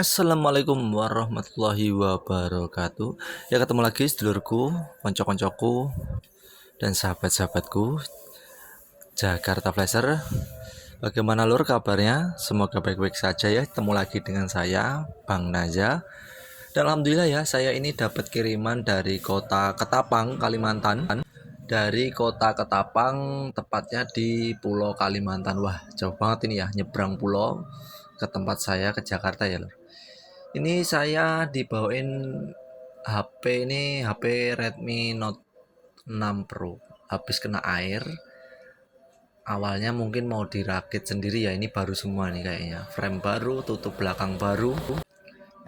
Assalamualaikum warahmatullahi wabarakatuh. Ya ketemu lagi sedulurku, konco-koncoku, dan sahabat-sahabatku Jakarta Flasher. Bagaimana lur kabarnya? Semoga baik-baik saja ya. Ketemu lagi dengan saya, Bang Naja. Dan alhamdulillah ya, saya ini dapat kiriman dari kota Ketapang, Kalimantan. Dari kota Ketapang, tepatnya di Pulau Kalimantan. Wah, jauh banget ini ya, nyebrang pulau ke tempat saya ke Jakarta ya lur. Ini saya dibawain HP ini HP Redmi Note 6 Pro. Habis kena air. Awalnya mungkin mau dirakit sendiri ya. Ini baru semua nih kayaknya. Frame baru, tutup belakang baru,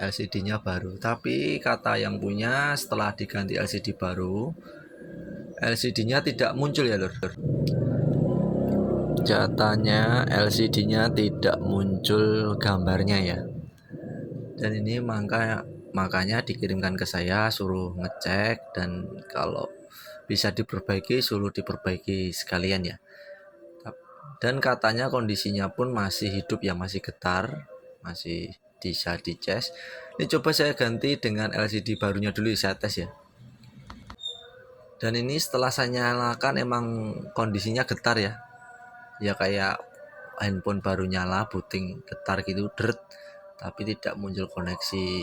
LCD-nya baru. Tapi kata yang punya setelah diganti LCD baru, LCD-nya tidak muncul ya lur. Katanya LCD-nya tidak muncul gambarnya ya. Dan ini makanya dikirimkan ke saya, suruh ngecek, dan kalau bisa diperbaiki suruh diperbaiki sekalian ya. Dan katanya kondisinya pun masih hidup ya, masih getar, masih bisa dicas. Ini coba saya ganti dengan LCD barunya dulu, saya tes ya. Dan ini setelah saya nyalakan emang kondisinya getar ya. Ya kayak handphone baru nyala, booting getar gitu, deret, tapi tidak muncul koneksi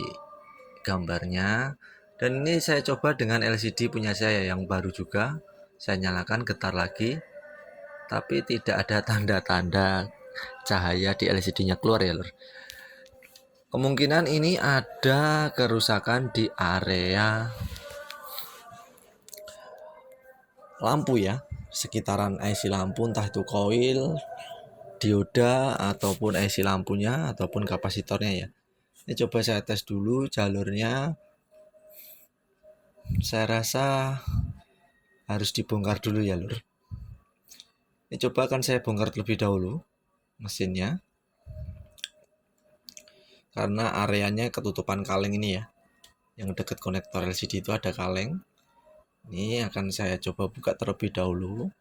gambarnya. Dan ini saya coba dengan LCD punya saya yang baru juga, saya nyalakan getar lagi, tapi tidak ada tanda-tanda cahaya di LCD-nya keluar ya lur. Kemungkinan ini ada kerusakan di area lampu ya, sekitaran IC lampu, entah itu koil, dioda, ataupun IC lampunya, ataupun kapasitornya ya. Ini coba saya tes dulu jalurnya. Saya rasa harus dibongkar dulu ya lur. Ini coba akan saya bongkar terlebih dahulu mesinnya, karena areanya ketutupan kaleng ini ya, yang dekat konektor LCD itu ada kaleng. Ini akan saya coba buka terlebih dahulu.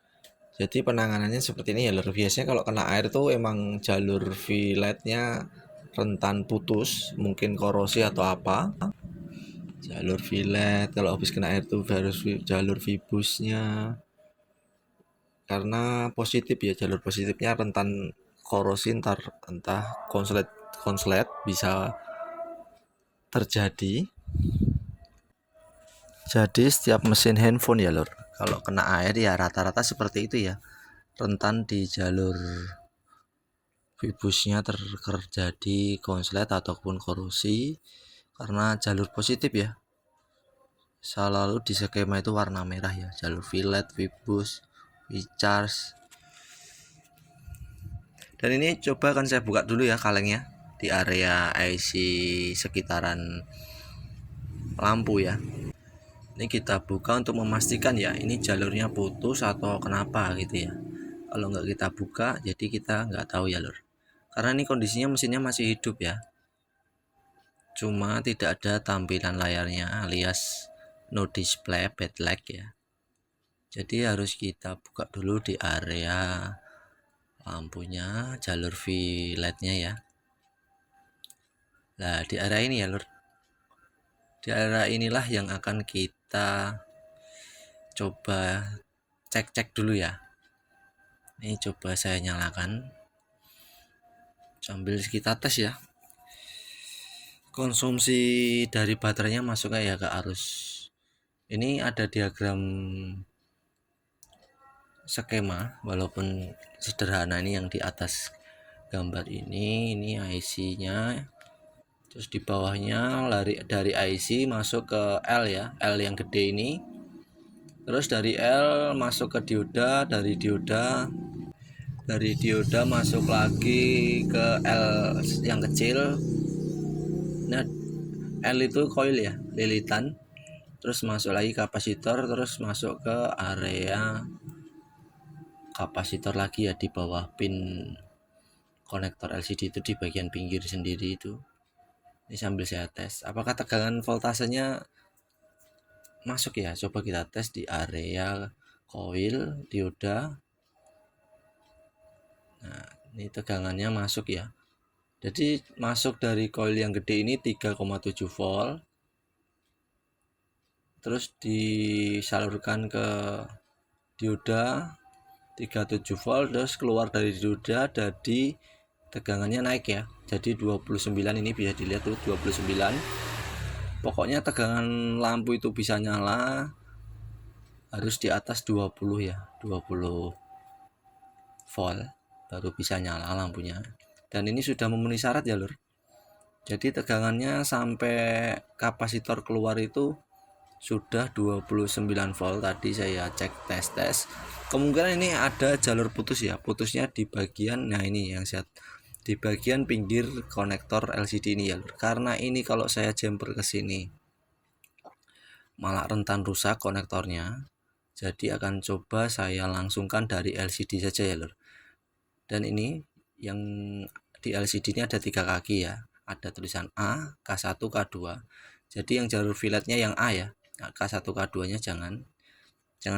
Jadi penanganannya seperti ini ya lur. Biasanya kalau kena air tuh emang jalur filletnya rentan putus, mungkin korosi atau apa. Jalur fillet kalau habis kena air tuh harus jalur fibusnya, karena positif ya, jalur positifnya rentan korosi, entah konslet bisa terjadi. Jadi setiap mesin handphone ya lur, kalau kena air ya rata-rata seperti itu ya, rentan di jalur fibusnya terjadi konslet ataupun korosi karena jalur positif ya. Selalu di skema itu warna merah ya, jalur fillet, fibus, recharge. Dan ini coba akan saya buka dulu ya kalengnya di area IC sekitaran lampu ya. Ini kita buka untuk memastikan ya, ini jalurnya putus atau kenapa gitu ya. Kalau nggak kita buka, jadi kita nggak tahu ya lur. Karena ini kondisinya mesinnya masih hidup ya. Cuma tidak ada tampilan layarnya alias no display bad light ya. Jadi harus kita buka dulu di area lampunya, jalur filletnya ya. Nah di area ini ya lur, di area inilah yang akan kita coba cek dulu ya. Ini coba saya nyalakan sambil kita tes ya, konsumsi dari baterainya masuknya ya ke arus. Ini ada diagram skema walaupun sederhana, ini yang di atas gambar ini IC-nya, terus di bawahnya dari IC masuk ke L ya, L yang gede ini, terus dari L masuk ke dioda, dari dioda masuk lagi ke L yang kecil. Nah L itu koil ya, lilitan, terus masuk lagi kapasitor, terus masuk ke area kapasitor lagi ya, di bawah pin konektor LCD itu di bagian pinggir sendiri itu. Ini sambil saya tes apakah tegangan voltasenya masuk ya. Coba kita tes di area koil dioda. Nah ini tegangannya masuk ya, Jadi masuk dari coil yang gede ini 3,7 volt, terus disalurkan ke dioda 37 volt, terus keluar dari dioda, jadi tegangannya naik ya, jadi 29. Ini bisa dilihat tuh 29. Pokoknya tegangan lampu itu bisa nyala harus di atas 20 ya, 20 volt baru bisa nyala lampunya. Dan ini sudah memenuhi syarat ya lur. Jadi tegangannya sampai kapasitor keluar itu sudah 29 volt. Tadi saya cek tes. Kemungkinan ini ada jalur putus ya. Putusnya di bagian, nah ini yang saya, di bagian pinggir konektor LCD ini ya lur. Karena ini kalau saya jumper ke sini malah rentan rusak konektornya. Jadi akan coba saya langsungkan dari LCD saja ya lur. Dan ini yang di LCD ini ada 3 kaki ya, ada tulisan A, K1, K2. Jadi yang jalur filletnya yang A ya, nah, K1, K2 nya jangan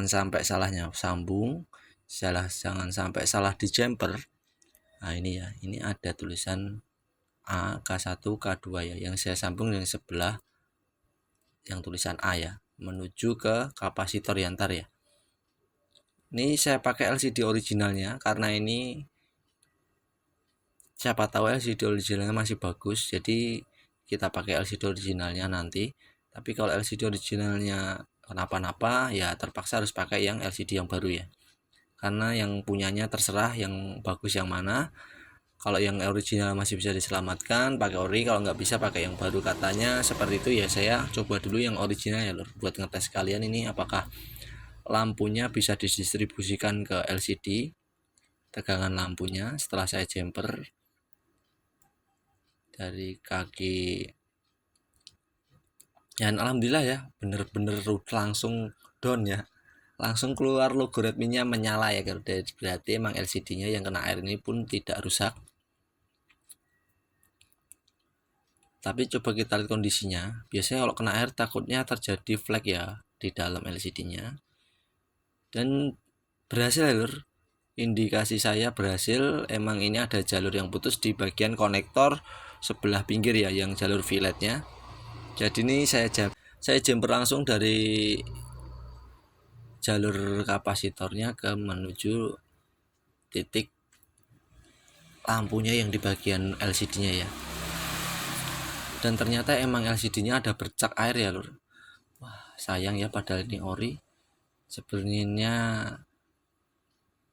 sampai salahnya sambung, jangan sampai salah di jumper. Nah ini ya, ini ada tulisan A, K1, K2 ya, yang saya sambung yang sebelah yang tulisan A ya, menuju ke kapasitor yantar ya. Ini saya pakai LCD originalnya karena ini siapa tahu LCD originalnya masih bagus, jadi kita pakai LCD originalnya nanti. Tapi kalau LCD originalnya kenapa-napa ya terpaksa harus pakai yang LCD yang baru ya, karena yang punyanya terserah yang bagus yang mana. Kalau yang original masih bisa diselamatkan pakai ori, kalau nggak bisa pakai yang baru katanya seperti itu ya. Saya coba dulu yang original ya lor, buat ngetes kalian ini apakah lampunya bisa didistribusikan ke LCD tegangan lampunya setelah saya jumper dari kaki. Dan alhamdulillah ya, bener-bener langsung down ya, langsung keluar logo Redmi-nya menyala ya. Berarti emang LCD-nya yang kena air ini pun tidak rusak. Tapi coba kita lihat kondisinya. Biasanya kalau kena air takutnya terjadi flek ya di dalam LCD-nya. Dan berhasil ya lur, indikasi saya berhasil. Emang ini ada jalur yang putus di bagian konektor sebelah pinggir ya, yang jalur filletnya. Jadi ini saya jumper langsung dari jalur kapasitornya ke menuju titik lampunya yang di bagian LCD-nya ya. Dan ternyata emang LCD-nya ada bercak air ya lur. Wah sayang ya, padahal ini ori. Sebenarnya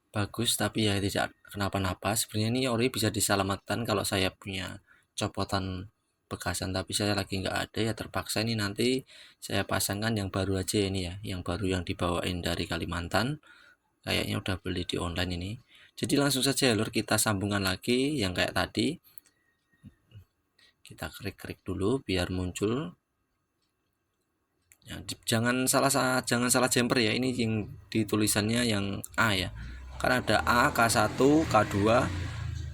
bagus tapi ya tidak kenapa-napa. Sebenarnya ini ori bisa diselamatkan kalau saya punya copotan bekasan, tapi saya lagi nggak ada ya, terpaksa ini nanti saya pasangkan yang baru aja ini ya, yang baru yang dibawain dari Kalimantan. Kayaknya udah beli di online ini. Jadi langsung saja ya lur, kita sambungkan lagi yang kayak tadi. Kita klik dulu biar muncul ya. Jangan salah jumper ya, ini yang ditulisannya yang A ya, kan ada A, K1, K2.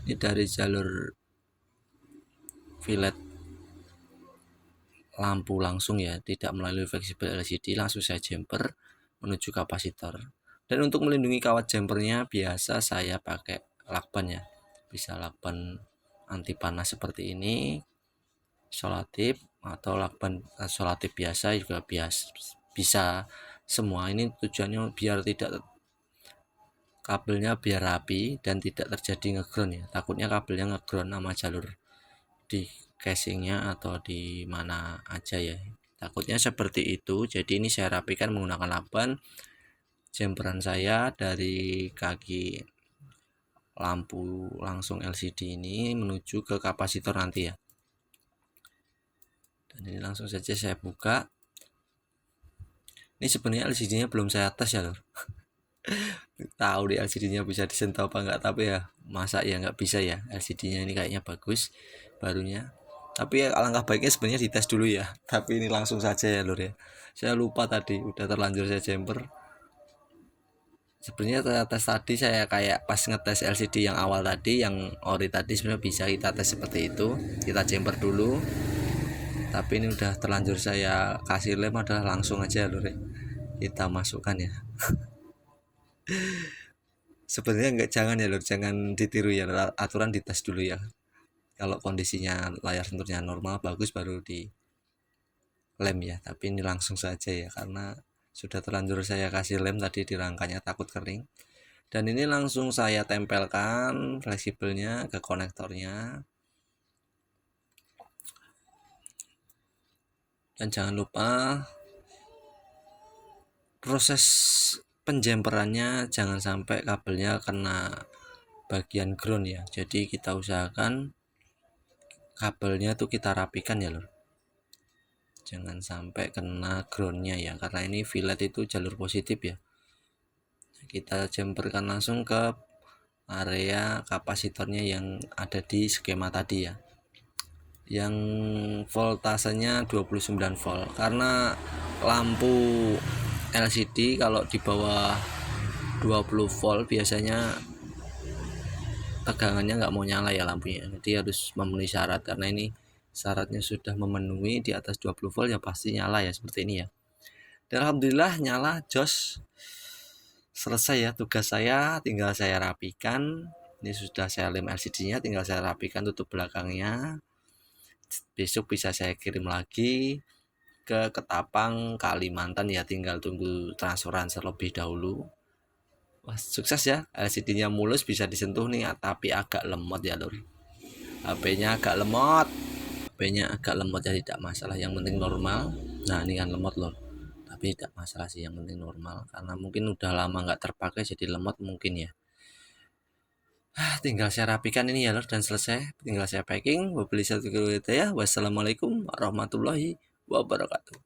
Ini dari jalur fillet lampu langsung ya, tidak melalui fleksibel LCD. Langsung saya jumper menuju kapasitor. Dan untuk melindungi kawat jumpernya biasa saya pakai lakban ya, bisa lakban anti panas seperti ini, isolatif, atau lakban isolatif biasa juga bisa semua. Ini tujuannya biar tidak, kabelnya biar rapi dan tidak terjadi ngeground ya, takutnya kabelnya ngeground sama jalur di casingnya atau di mana aja ya, takutnya seperti itu. Jadi ini saya rapikan menggunakan lakban jumperan saya dari kaki lampu langsung LCD ini menuju ke kapasitor nanti ya. Dan ini langsung saja saya buka. Ini sebenarnya LCD-nya belum saya tes ya lor. Tahu di LCD-nya bisa disentuh apa enggak, tapi ya masa ya nggak bisa ya. LCD-nya ini kayaknya bagus barunya. Tapi ya alangkah baiknya sebenarnya dites dulu ya. Tapi ini langsung saja ya lor ya. Saya lupa tadi, udah terlanjur saya jumper. Sebenarnya tes tadi saya kayak pas ngetes LCD yang awal tadi, yang ori tadi, sebenarnya bisa kita tes seperti itu. Kita jumper dulu. Tapi ini udah terlanjur saya kasih lem, adalah langsung aja lur ya. Kita masukkan ya. Sebenarnya jangan ya lur, jangan ditiru ya, aturan dites dulu ya. Kalau kondisinya layar senturnya normal bagus baru di lem ya, tapi ini langsung saja ya karena sudah terlanjur saya kasih lem tadi di rangkanya takut kering. Dan ini langsung saya tempelkan fleksibelnya ke konektornya. Dan jangan lupa proses penjemperannya jangan sampai kabelnya kena bagian ground ya. Jadi kita usahakan kabelnya tuh kita rapikan ya lor, jangan sampai kena groundnya ya, karena ini fillet itu jalur positif ya. Kita jemperkan langsung ke area kapasitornya yang ada di skema tadi ya, yang voltasenya 29 volt, karena lampu LCD kalau di bawah 20 volt biasanya tegangannya nggak mau nyala ya lampunya, jadi harus memenuhi syarat. Karena ini syaratnya sudah memenuhi di atas 20 volt ya pasti nyala ya, seperti ini ya. Dan alhamdulillah nyala, jos. Selesai ya tugas saya, tinggal saya rapikan. Ini sudah saya lem LCD-nya, tinggal saya rapikan tutup belakangnya. Besok bisa saya kirim lagi ke Ketapang, Kalimantan ya, tinggal tunggu transferan terlebih dahulu. Wah, sukses ya, LCD-nya mulus bisa disentuh nih, tapi agak lemot ya lor. HP-nya agak lemot. HP-nya agak lemot ya, tidak masalah, yang penting normal. Nah ini kan lemot lor, tapi tidak masalah sih, yang penting normal, karena mungkin udah lama nggak terpakai jadi lemot mungkin ya. Tinggal saya rapikan ini ya lor, dan selesai, tinggal saya packing. Wabillahi taufiq wal hidayah. Wassalamualaikum warahmatullahi wabarakatuh.